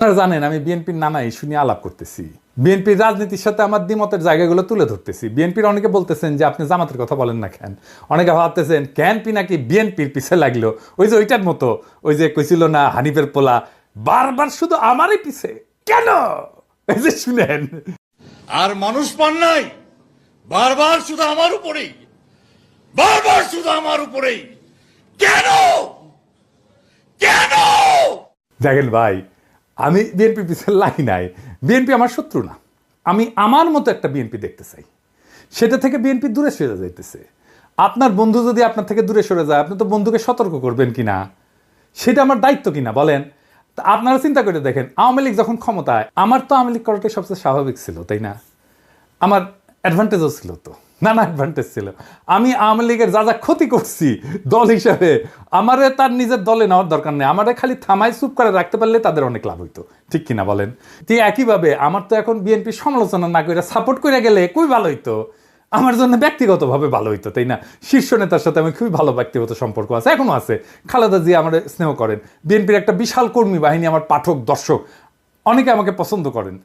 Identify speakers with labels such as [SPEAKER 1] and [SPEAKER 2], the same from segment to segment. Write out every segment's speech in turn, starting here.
[SPEAKER 1] আপনারা জানেন আমি বিএনপির নানা ইস্যু নিয়ে আলাপ করতেছি, বিএনপির রাজনীতির সাথে আমার দ্বিমতের জায়গাগুলো তুলে ধরতেছি। বিএনপির অনেকে বলতেছেন যে আপনি জামাতের কথা বলেন না কেন, অনেকে ভাবতেছেন ক্যানপি নাকি বিএনপির পিছে লাগলো, ওই যে ওইটার মতো, ওই যে কইছিল না হানিফের পোলা বারবার শুধু আমারই পিছে কেন, এই যে শুনেন
[SPEAKER 2] আর মানুষ পান নাই, বারবার শুধু আমার উপরেই, বারবার শুধু আমার উপরেই কেন কেন।
[SPEAKER 1] দেখেন ভাই, আমি বিএনপির পিছনে লাগি নাই, বিএনপি আমার শত্রু না। আমি আমার মতো একটা বিএনপি দেখতে চাই, সেটা থেকে বিএনপি দূরে সরে যাইতেছে। আপনার বন্ধু যদি আপনার থেকে দূরে সরে যায়, আপনি তো বন্ধুকে সতর্ক করবেন কিনা, সেটা আমার দায়িত্ব কিনা বলেন। তা আপনারা চিন্তা করে দেখেন, আওয়ামী লীগ যখন ক্ষমতায়, আমার তো আওয়ামী লীগ করাটাই সবচেয়ে স্বাভাবিক ছিল, তাই না? আমার অ্যাডভান্টেজও ছিল, তো নানা অ্যাডভান্টেজ ছিল। আমি আওয়ামী লীগের যা যা ক্ষতি করছি দল হিসাবে, আমারে তার নিজের দলে নেওয়ার দরকার নেই, আমারে খালি থামাই চুপ করে রাখতে পারলে তাদের অনেক লাভ হইতো, ঠিক কিনা বলেন? ঠিক একইভাবে আমার তো এখন বিএনপি সমালোচনা না করে সাপোর্ট করে গেলে খুবই ভালো হইতো, আমার জন্য ব্যক্তিগতভাবে ভালো হইতো, তাই না? শীর্ষ নেতার সাথে আমি খুবই ভালো ব্যক্তিগত সম্পর্ক আছে, এখনো আছে। খালেদা জিয়া আমার স্নেহ করেন, বিএনপির একটা বিশাল কর্মী বাহিনী, আমার পাঠক দর্শক অনেকে আমাকে পছন্দ করেন।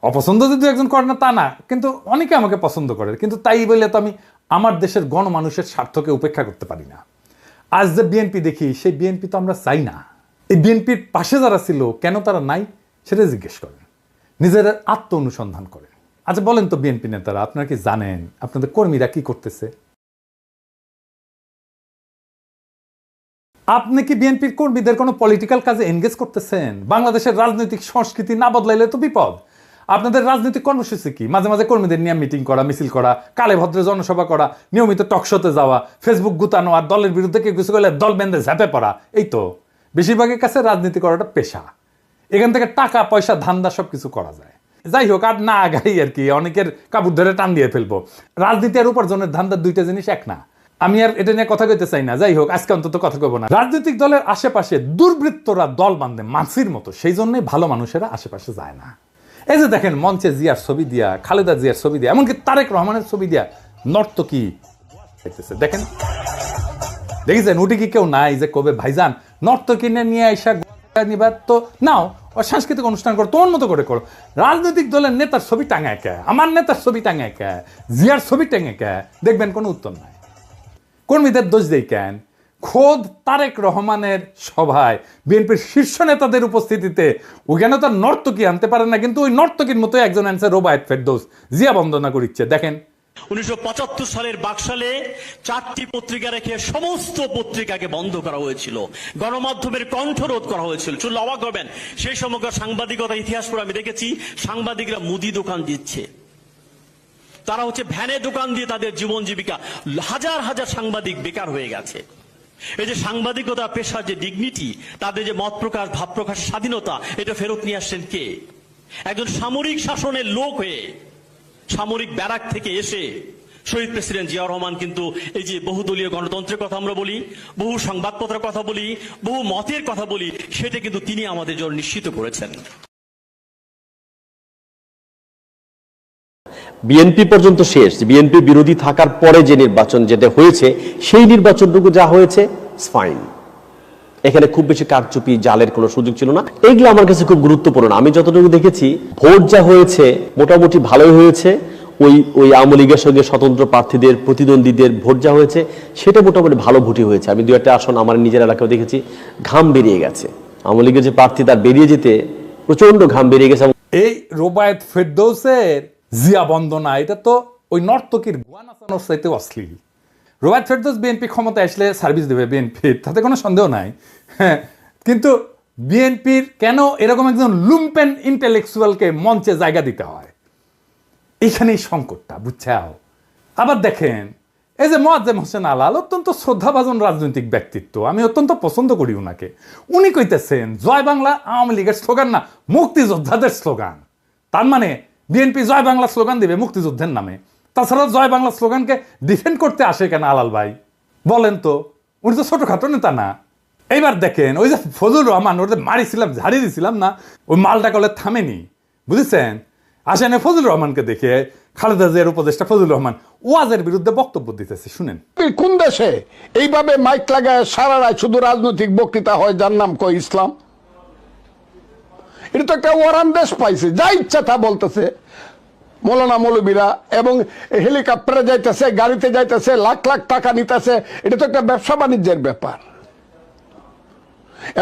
[SPEAKER 1] অপছন্দ যদি একজন করে না তা না, কিন্তু অনেকে আমাকে পছন্দ করে। কিন্তু তাই বলে তো আমি আমার দেশের গণমানুষের স্বার্থকে উপেক্ষা করতে পারি না। আজ যে বিএনপি দেখি, সেই বিএনপি তো আমরা চাই না। এই বিএনপির পাশে যারা ছিল, কেন তারা নাই সেটা জিজ্ঞেস করেন, নিজের আত্ম অনুসন্ধান করেন। আচ্ছা বলেন তো বিএনপি নেতারা, আপনারা কি জানেন আপনাদের কর্মীরা কি করতেছে? আপনি কি বিএনপির কর্মীদের কোনো পলিটিক্যাল কাজে এনগেজ করতেছেন? বাংলাদেশের রাজনৈতিক সংস্কৃতি না বদলাইলে তো বিপদ। আপনাদের রাজনৈতিক কর্মসূচি কি? মাঝে মাঝে কর্মীদের নিয়ে মিটিং করা, মিছিল করা, কালে ভদ্রে জনসভা করা, নিয়মিত টকশোতে যাওয়া, ফেসবুক গুতানো, আর দলের বিরুদ্ধে কেউ কিছু করলে দল বেঁধে ঝাঁপে পড়া, এই তো। বেশিরভাগের কাছে রাজনীতি করাটা পেশা, এখান থেকে টাকা পয়সা ধান্দা সব কিছু করা যায়। যাই হোক, আর না আগাই আর কি, অনেকের কাপড় ধরে টান দিয়ে ফেলবো। রাজনীতি আর উপার্জনের ধান্দার দুইটা জিনিস এক না, আমি আর এটা নিয়ে কথা কইতে চাই না। যাই হোক, আজকে অন্তত কথা কইব না। রাজনৈতিক দলের আশেপাশে দুর্বৃত্তরা দল বাঁধে মানসির মতো, সেই জন্যই ভালো মানুষেরা আশেপাশে যায় না। এই যে দেখেন, মঞ্চে জিয়ার ছবি দিয়া, খালেদা জিয়ার ছবি দিয়া, এমনকি তারেক রহমানের ছবি দিয়া নর্তকী দেখেন, দেখেছেন? উঠে কি কেউ নাই যে কবে ভাইজান নর্তকী নিয়ে আইসা নিবার তো নাও, সাংস্কৃতিক অনুষ্ঠান করো, তোমার মতো করে করো। রাজনৈতিক দলের নেতার ছবি টাঙায় কে, আমার নেতার ছবি টাঙায় কে, জিয়ার ছবি টাঙে কে, দেখবেন কোনো উত্তর নাই। কর্মীদের দোষ দেই কেন? খোদ তারেক রহমানের সভায় বিএনপির শীর্ষ নেতাদের উপস্থিতিতে ওখানে তো নর্তকী আনতে পারে না, কিন্তু ওই নর্তকীর মতো একজন আনছে রোবায়েত ফেরদৌস, জিয়া বন্দনা করিচ্ছে। দেখেন
[SPEAKER 3] 1975 সালের বাকশালে 4টি পত্রিকা রেখে সমস্ত পত্রিকাকে বন্ধ করা হয়েছিল, গণমাধ্যমের কণ্ঠরোধ করা হয়েছিল। শুনলে অবাক হবেন, সেই সময়কার সাংবাদিকতা ইতিহাস পড়ে আমি দেখেছি সাংবাদিকরা মুদি দোকান দিচ্ছে, তারা হচ্ছে ভ্যানে দোকান দিয়ে তাদের জীবন জীবিকা, হাজার হাজার সাংবাদিক বেকার হয়ে গেছে। এই যে সাংবাদিকতা পেশার যে ডিগনিটি, তাদের যে মত প্রকাশ ভাব প্রকাশের স্বাধীনতা, এটা ফেরত নিয়ে আসছেন কে? একজন সামরিক শাসনের লোক হয়ে, সামরিক ব্যারাক থেকে এসে শহীদ প্রেসিডেন্ট জিয়াউর রহমান কিন্তু এই যে বহুদলীয় গণতন্ত্রের কথা আমরা বলি, বহু সংবাদপত্রের কথা বলি, বহু মতের কথা বলি, সেটা কিন্তু তিনি আমাদের জন্য নিশ্চিত করেছেন।
[SPEAKER 4] বিএনপি পর্যন্ত শেষ, বিএনপি বিরোধী থাকার পরে যে নির্বাচন যেটা হয়েছে, সেই নির্বাচনটুকু যা হয়েছে ফাইন। এখানে খুব বেশি কারচুপি জালের কোনো সুযোগ ছিল না। এগুলো আমার কাছে খুব গুরুত্বপূর্ণ। আমি যতটুকু দেখেছি ভোট যা হয়েছে মোটামুটি ভালোই হয়েছে। ওই আওয়ামী লীগের সঙ্গে স্বতন্ত্র প্রার্থীদের প্রতিদ্বন্দ্বীদের ভোট যা হয়েছে সেটা মোটামুটি ভালো ভোটই হয়েছে। আমি দু একটা আসন আমার নিজের এলাকায় দেখেছি ঘাম বেরিয়ে গেছে, আওয়ামী লীগের যে প্রার্থী তার বেরিয়ে যেতে প্রচন্ড ঘাম বেরিয়ে গেছে।
[SPEAKER 1] এই রোবায়েত ফেরদৌসের জিয়া বন্দনা, এটা তো ওই নর্তকীর গোয়া নাচানোর চাইতে অশ্লীল। রোবায়েত ফেরদৌস বিএনপি ক্ষমতা আসলে সার্ভিস দেবে বিএনপির, তাতে কোনো সন্দেহ নাই। হ্যাঁ, কিন্তু বিএনপির কেন এরকম একজন লুম্পেন ইন্টেলেকচুয়ালকে মঞ্চে জায়গা দিতে হয়, এইখানেই সংকটটা, বুঝছাও? আবার দেখেন, এই যে মোয়াজ্জেম হোসেন আলাল, অত্যন্ত শ্রদ্ধাভাজন রাজনৈতিক ব্যক্তিত্ব, আমি অত্যন্ত পছন্দ করি উনাকে। উনি কইতেছেন জয় বাংলা আওয়ামী লীগের স্লোগান না, মুক্তিযোদ্ধাদের স্লোগান। তার মানে বিএনপি জয় বাংলা স্লোগান দিবে মুক্তিযুদ্ধের নামে। তাছাড়া জয় বাংলা স্লোগানকে ডিফেন্ড করতে আসে কেন আলাল ভাই, বলেন তো? উনি তো ছোটখাটো নেতা না। এইবার দেখেন, ওই যে ফজলুর রহমান, ওর যে মারিছিলাম, ঝাড়িয়ে দিছিলাম না, ওই মালটা কলে থামেনি, বুঝেছেন? আসেন ফজলুর রহমানকে দেখে, খালেদা জিয়ার উপদেষ্টা ফজলুর রহমান ওয়াজের বিরুদ্ধে বক্তব্য দিতেছে, শুনেন।
[SPEAKER 5] কোন দেশে এইভাবে মাইক লাগায় সারা রাত শুধু রাজনৈতিক বক্তৃতা হয়, যার নাম কয় ইসলাম? এটা তো একটা ওয়ারান দেশ পাইছে, যা ইচ্ছা তা বলতেছে মৌলানা মৌলবীরা, এবং হেলিকপ্টারে যাইতেছে, গাড়িতে যাইতেছে, লাখ লাখ টাকা নিতেছে। এটা তো একটা ব্যবসা বাণিজ্যের ব্যাপার।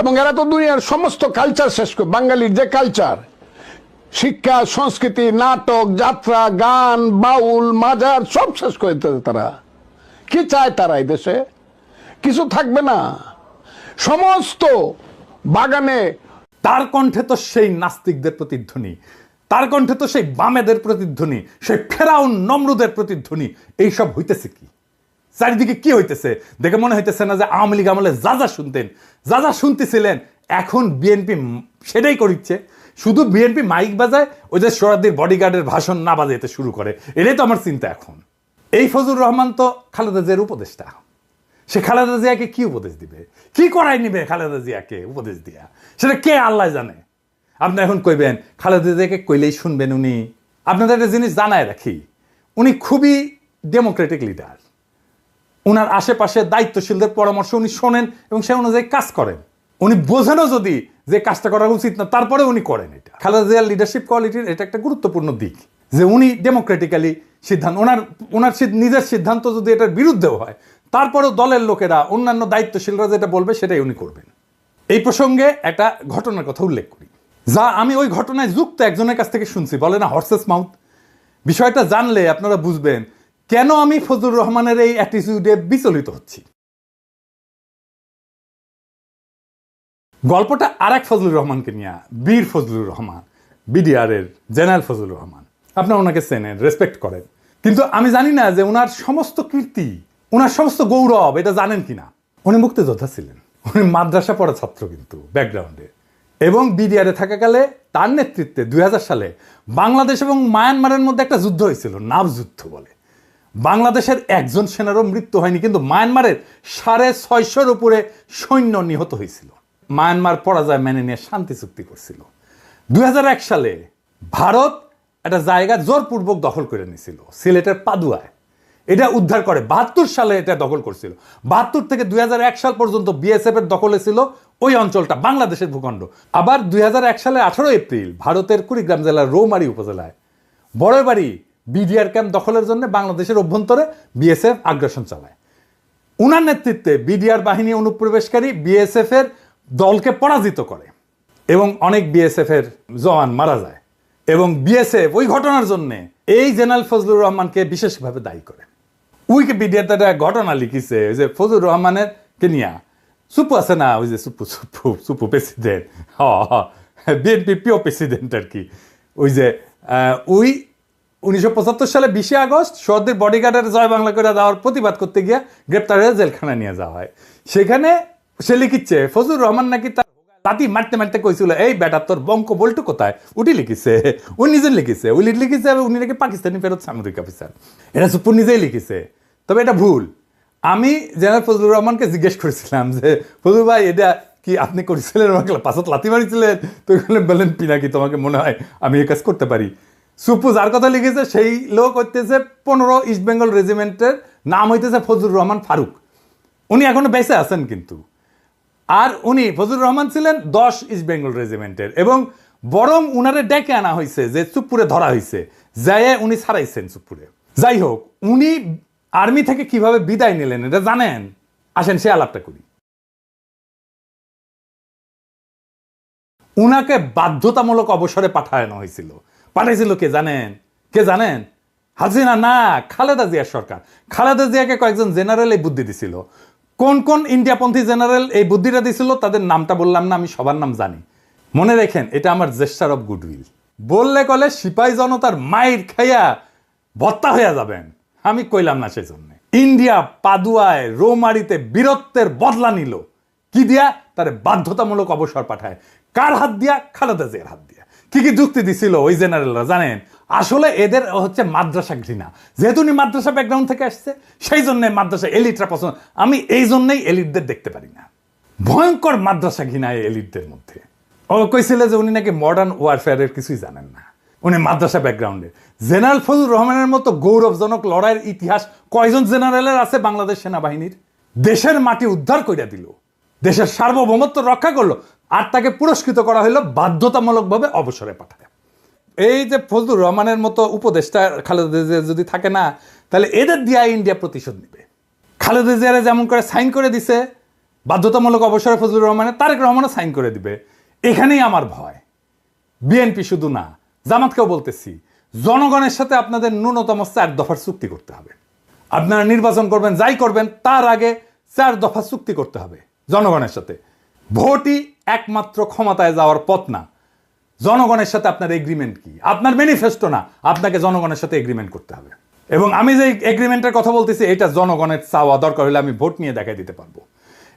[SPEAKER 5] এবং এরা তো দুনিয়ার সমস্ত কালচার শেষ করে, বাঙালির যে কালচার, শিক্ষা, সংস্কৃতি, নাটক, যাত্রা, গান, বাউল, মাজার সব শেষ করে দিতেছে তারা। কি চায় তারা এই দেশে? কিছু থাকবে না, সমস্ত বাগানে।
[SPEAKER 1] তার কণ্ঠে তো সেই নাস্তিকদের প্রতিধ্বনি, তার কণ্ঠে তো সেই বামেদের প্রতিধ্বনি, সেই ফেরাউন নমরুদের প্রতিধ্বনি। এইসব হইতেছে কি চারিদিকে? কি হইতেছে দেখে মনে হইতেছে না যে আওয়ামী লীগ আমলে যা যা শুনতেন, যা যা শুনতেছিলেন, এখন বিএনপি সেটাই করিচ্ছে। শুধু বিএনপি মাইক বাজায়, ওই যে সোহরাওয়ার্দীর বডিগার্ডের ভাষণ না বাজাইতে শুরু করে। এটাই তো আমার চিন্তা এখন। এই ফজলুর রহমান তো খালেদা জিয়ার উপদেষ্টা। সে খালেদা জিয়াকে কি উপদেশ দিবে? কি করাই নিবে খালেদা জিয়াকে উপদেশ দিয়া? সেটা কে আল্লাহ জানে। আপনি এখন কইবেন খালেদা জিয়াকে কইলেই শুনবেন উনি? আপনাদের একটা জিনিস জানায় রাখি, উনি খুবই ডেমোক্রেটিক লিডার। উনার আশেপাশে দায়িত্বশীলদের পরামর্শ উনি শোনেন এবং সে অনুযায়ী কাজ করেন। উনি বোঝেনও যদি যে কাজটা করা উচিত না, তারপরে উনি করেন। এটা খালেদা জিয়ার লিডারশিপ কোয়ালিটির এটা একটা গুরুত্বপূর্ণ দিক, যে উনি ডেমোক্রেটিক্যালি সিদ্ধান্ত, ওনার নিজের সিদ্ধান্ত যদি এটার বিরুদ্ধেও হয়, তারপরেও দলের লোকেরা, অন্যান্য দায়িত্বশীলরা যেটা বলবে সেটাই উনি করবেন। এই প্রসঙ্গে একটা ঘটনার কথা উল্লেখ করি, যা আমি ওই ঘটনায় যুক্ত একজনের কাছ থেকে শুনছি। বলে না হর্সেস মাউথ। বিষয়টা জানলে আপনারা বুঝবেন কেন আমি ফজলুর রহমানের এই অ্যাটিটিউডে বিচলিত হচ্ছি। গল্পটা আর এক ফজলুর রহমানকে নিয়ে, বীর ফজলুর রহমান, বিডিআর এর জেনারেল ফজলুর রহমান। আপনারা ওনাকে চেনেন, রেসপেক্ট করেন, কিন্তু আমি জানি না যে ওনার সমস্ত কীর্তি, ওনার সমস্ত গৌরব এটা জানেন কিনা। উনি মুক্তিযোদ্ধা ছিলেন, উনি মাদ্রাসা পড়া ছাত্র কিন্তু ব্যাকগ্রাউন্ডে, এবং বিডিআরে থাকাকালে তার নেতৃত্বে 2000 সালে বাংলাদেশ এবং মায়ানমারের মধ্যে একটা যুদ্ধ হয়েছিল, নাভ যুদ্ধ বলে। বাংলাদেশের একজন সেনারও মৃত্যু হয়নি, কিন্তু মায়ানমারের 650-র উপরে সৈন্য নিহত হয়েছিল। মায়ানমার পরাজয় মেনে নিয়ে শান্তি চুক্তি করছিল। 2001 সালে ভারত একটা জায়গা জোরপূর্বক দখল করে নিয়েছিল, সিলেটের পাদুয়ায়। এটা উদ্ধার করে 72 সালে এটা দখল করছিল। 72 থেকে 2001 সাল পর্যন্ত বিএসএফ এর দখলে ছিল ওই অঞ্চলটা, বাংলাদেশের ভূখণ্ড। আবার 2001 সালে 18 এপ্রিল ভারতের কুড়িগ্রাম জেলার রৌমারী উপজেলায় বড়বাড়ি বিডিআর ক্যাম্প দখলের জন্য বাংলাদেশের অভ্যন্তরে বিএসএফ আগ্রাসন চালায়। উনার নেতৃত্বে বিডিআর বাহিনী অনুপ্রবেশকারী বিএসএফ এর দলকে পরাজিত করে এবং অনেক বিএসএফ এর জওয়ান মারা যায়। এবং বিএসএফ ওই ঘটনার জন্য এই জেনারেল ফজলুর রহমানকে বিশেষভাবে দায়ী করে। উইকিপিডিয়াতে একটা ঘটনা লিখিছে যে ফজলুর রহমানের কে নিয়া, সুপু আছে না, ওই যে সুপু সুপু সুপু প্রেসিডেন্ট, বিএনপি পিও প্রেসিডেন্ট আর কি, ওই যে 1975 সালে 20 আগস্ট সোহরাওয়ার্দীর বডিগার্ডের জয় বাংলা করে দেওয়ার প্রতিবাদ করতে গিয়ে গ্রেপ্তার হয়ে জেলখানায় নিয়ে যাওয়া হয়। সেখানে সে লিখিচ্ছে ফজলুর রহমান নাকি তার লাঠি মারতে মারতে কইছিল, এই বেটা তোর বঙ্ক বল্টু কোথায়? উঠি লিখিছে, উনি নিজে লিখিছে, উনি লিখিছে উনি নাকি পাকিস্তানি ফেরত সামরিক অফিসার। এটা সুপুর নিজেই লিখিছে, তবে এটা ভুল। আমি জেনারেল ফজলুর রহমানকে জিজ্ঞেস করেছিলাম যে ফজলুর ভাই এটা কি আপনি করেছিলেন? আমাকে পাঁচত লাথি মারিছিলেন? তো বললেন পিনাকি তোমাকে মনে হয় আমি এই কাজ করতে পারি। সুপু যার কথা লিখেছে সেই লোক হইতেছে 15 ইস্ট বেঙ্গল রেজিমেন্টের নাম হইতেছে ফজলুর রহমান ফারুক। উনি এখনো বেঁচে আছেন কিন্তু। আর উনি ফজলুর রহমান ছিলেন 10 ইস্ট বেঙ্গল রেজিমেন্টের, এবং বরং উনারে ডেকে আনা হয়েছে যে চুপপুরে ধরা হয়েছে, যায় উনি ছাড়াইছেন চুপপুরে। যাই হোক, উনি আর্মি থেকে কিভাবে বিদায় নিলেন এটা জানেন? আসেন সে আলাপটা করি। উনাকে বাধ্যতামূলক অবসরে পাঠানো হয়েছিল। পাঠাইছিল কে জানেন? কে জানেন? হাসিনা না, খালেদা জিয়ার সরকার। খালেদা জিয়াকে কয়েকজন জেনারেল এই বুদ্ধি দিছিল। কোন কোন ইন্ডিয়াপন্থী জেনারেল এই বুদ্ধিটা দিছিল তাদের নামটা বললাম না, আমি সবার নাম জানি। মনে রেখেন, এটা আমার জেস্টার অফ গুডউইল। বললে কলে সিপাহী জনতার মাইর খাইয়া ভত্তা হইয়া যাবেন, আমি কইলাম না সেই জন্য। ইন্ডিয়া পাদুয়ায় রৌমারিতে বীরত্বের বদলা নিল কি দিয়া? তারে বাধ্যতামূলক অবসর পাঠায়। কার হাত দিয়া? খালেদা জিয়ার হাত দিয়া। কি কি যুক্তি দিছিল ওই জেনারেলরা জানেন? আসলে এদের হচ্ছে মাদ্রাসা ঘৃণা। যেহেতু উনি মাদ্রাসা ব্যাকগ্রাউন্ড থেকে আসছে, সেই জন্য মাদ্রাসা এলিটরা পছন্দ। আমি এই জন্যই এলিটদের দেখতে পারি না। ভয়ঙ্কর মাদ্রাসা ঘৃণা এই এলিটদের মধ্যে। ও কইছিল যে উনি নাকি মডার্ন ওয়ারফেয়ারের কিছুই জানেন না, উনি মাদ্রাসা ব্যাকগ্রাউন্ডে। জেনারেল ফজলুর রহমানের মতো গৌরবজনক লড়াইয়ের ইতিহাস কয়জন জেনারেলের আছে বাংলাদেশ সেনাবাহিনীর? দেশের মাটি উদ্ধার কইরা দিল, দেশের সার্বভৌমত্ব রক্ষা করলো, আর তাকে পুরস্কৃত করা হলো বাধ্যতামূলকভাবে অবসরে পাঠায়। এই যে ফজলুর রহমানের মতো উপদেষ্টা খালেদা জিয়া যদি থাকে না, তাহলে এদের দিয়া ইন্ডিয়া প্রতিশোধ নেবে। খালেদা জিয়ারে যেমন করে সাইন করে দিছে বাধ্যতামূলক অবসরে ফজলুর রহমানের, তারেক রহমানও সাইন করে দিবে। এখানেই আমার ভয়। বিএনপি শুধু না, জামাতকেও বলতেছি, জনগণের সাথে আপনাদের ন্যূনতম 4 দফার চুক্তি করতে হবে। আপনারা নির্বাচন করবেন, যাই করবেন, তার আগে 4 দফা চুক্তি করতে হবে জনগণের সাথে। ভোটই একমাত্র ক্ষমতায় যাওয়ার পথ না। জনগণের সাথে আপনার এগ্রিমেন্ট কি? আপনার ম্যানিফেস্টো না, আপনাকে জনগণের সাথে এগ্রিমেন্ট করতে হবে। এবং আমি যে এগ্রিমেন্টের কথা বলতেছি, এটা জনগণের চাওয়া, দরকার হলে আমি ভোট নিয়ে দেখাই দিতে পারবো।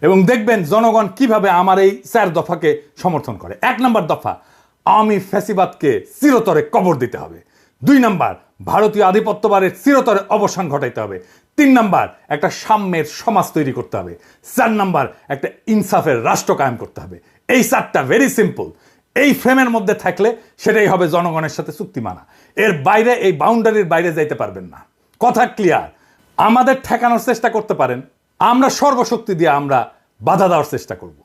[SPEAKER 1] এবং দেখবেন জনগণ কিভাবে আমার এই 4 দফাকে সমর্থন করে। 1 নম্বর দফা, আওয়ামী ফ্যাসিবাদকে চিরতরে কবর দিতে হবে। 2 নম্বর, ভারতীয় আধিপত্যবাদের চিরতরে অবসান ঘটাইতে হবে। 3 নম্বর, একটা সাম্যের সমাজ তৈরি করতে হবে। 4 নম্বর, একটা ইনসাফের রাষ্ট্র কায়েম করতে হবে। এই 4টা ভেরি সিম্পল। এই ফ্রেমের মধ্যে থাকলে সেটাই হবে জনগণের সাথে চুক্তি মানা। এর বাইরে, এই বাউন্ডারির বাইরে যাইতে পারবেন না। কথা ক্লিয়ার? আমাদের ঠেকানোর চেষ্টা করতে পারেন, আমরা সর্বশক্তি দিয়ে আমরা বাধা দেওয়ার চেষ্টা করব।